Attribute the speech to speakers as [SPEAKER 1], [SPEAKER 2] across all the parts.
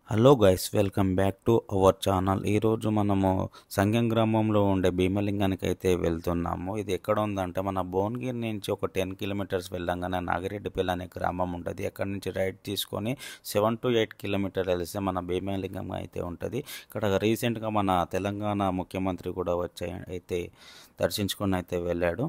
[SPEAKER 1] Hello guys, welcome back to our channel. ఈరోజు మనము సంగం గ్రామంలో ఉండే భీమలింగానికి అయితే వెళ్తున్నాము. ఇది ఎక్కడ ఉందంటే మన భువనగిరి నుంచి ఒక 10 కిలోమీటర్స్ వెళ్ళంగానే నాగిరెడ్డిపల్లి అనే గ్రామం ఉంటుంది. అక్కడ నుంచి రైట్ తీసుకొని 7 to 8 కిలోమీటర్లు వెళ్తే మన భీమలింగం అయితే ఉంటుంది. ఇక్కడ రీసెంట్గా మన తెలంగాణ ముఖ్యమంత్రి కూడా వచ్చి అయితే దర్శించుకొని అయితే వెళ్ళాడు.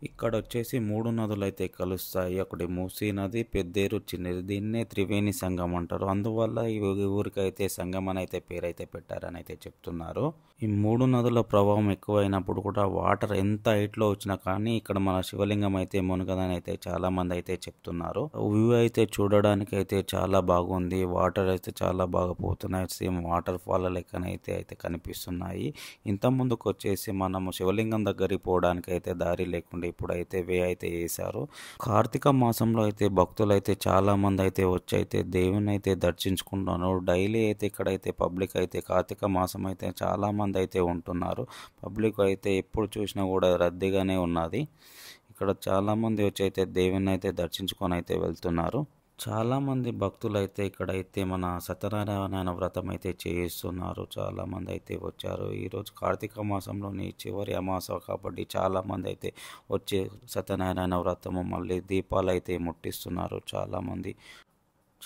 [SPEAKER 1] ఇక్కడ వచ్చేసి 3 నదులు అయితే కలుస్తాయి. ఒకటి మూసీ నది, పెద్దేరు, చిన్నది. దీన్నే త్రివేణి సంగం అంటారు. అందువల్ల ఈ ఊరికైతే సంగం అని అయితే పేరు అయితే పెట్టారని అయితే చెప్తున్నారు. ఈ 3 నదుల ప్రభావం ఎక్కువైనప్పుడు కూడా వాటర్ ఎంత హైట్లో వచ్చినా కానీ ఇక్కడ మన శివలింగం అయితే మునగదని అయితే చాలా మంది అయితే చెప్తున్నారు. వ్యూ అయితే చూడడానికి అయితే చాలా బాగుంది. వాటర్ అయితే చాలా బాగా పోతున్నాయి. సేమ్ వాటర్ ఫాల్ లెక్కనైతే అయితే కనిపిస్తున్నాయి. ఇంత ముందుకు వచ్చేసి మనము శివలింగం దగ్గరికి పోవడానికి అయితే దారి లేకుండా ఇప్పుడైతే వే అయితే వేశారు. కార్తీక మాసంలో అయితే భక్తులు అయితే చాలా మంది అయితే వచ్చి అయితే దేవుని అయితే దర్శించుకుంటున్నారు. డైలీ అయితే ఇక్కడైతే పబ్లిక్ అయితే కార్తీక మాసం అయితే చాలా మంది అయితే ఉంటున్నారు. పబ్లిక్ అయితే ఎప్పుడు చూసినా కూడా రద్దీగానే ఉన్నది. ఇక్కడ చాలా మంది వచ్చి అయితే దేవుని అయితే దర్శించుకొని అయితే వెళ్తున్నారు. చాలామంది భక్తులు అయితే ఇక్కడైతే మన సత్యనారాయణ వ్రతం అయితే చేయిస్తున్నారు. చాలామంది అయితే వచ్చారు. ఈరోజు కార్తీక మాసంలోని చివరి అమాస కాబట్టి చాలామంది అయితే వచ్చి సత్యనారాయణ వ్రతము మళ్ళీ దీపాలు అయితే ముట్టిస్తున్నారు.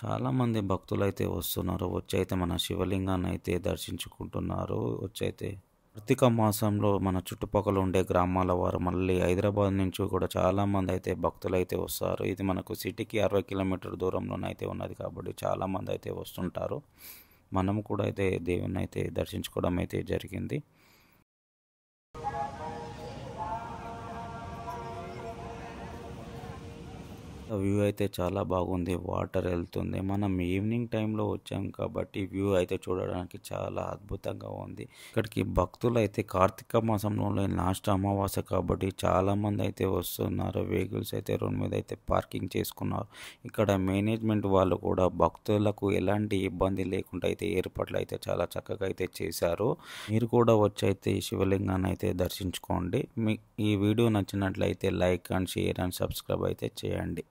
[SPEAKER 1] చాలామంది భక్తులు అయితే వస్తున్నారు. వచ్చి అయితే మన శివలింగాన్ని అయితే దర్శించుకుంటున్నారు. వచ్చి అయితే కార్తీక మాసంలో మన చుట్టుపక్కల ఉండే గ్రామాల వారు మళ్ళీ హైదరాబాద్ నుంచి కూడా చాలామంది అయితే భక్తులు అయితే వస్తారు. ఇది మనకు సిటీకి 60 కిలోమీటర్ దూరంలోనైతే ఉన్నది కాబట్టి చాలామంది అయితే వస్తుంటారు. మనం కూడా అయితే దేవుని అయితే దర్శించుకోవడం అయితే జరిగింది. వ్యూ అయితే చాలా బాగుంది. వాటర్ వెళ్తుంది. మనం ఈవినింగ్ టైంలో వచ్చాం కాబట్టి వ్యూ అయితే చూడడానికి చాలా అద్భుతంగా ఉంది. ఇక్కడికి భక్తులు అయితే కార్తీక మాసంలో లాస్ట్ అమావాస్య కాబట్టి చాలా మంది అయితే వస్తున్నారు. వెహికల్స్ అయితే రోడ్ మీద అయితే పార్కింగ్ చేసుకున్నారు. ఇక్కడ మేనేజ్మెంట్ వాళ్ళు కూడా భక్తులకు ఎలాంటి ఇబ్బంది లేకుండా అయితే ఏర్పాట్లు అయితే చాలా చక్కగా అయితే చేశారు. మీరు కూడా వచ్చి అయితే ఈ శివలింగాన్ని అయితే దర్శించుకోండి. మీ ఈ వీడియో నచ్చినట్లయితే like and share and subscribe అయితే చేయండి.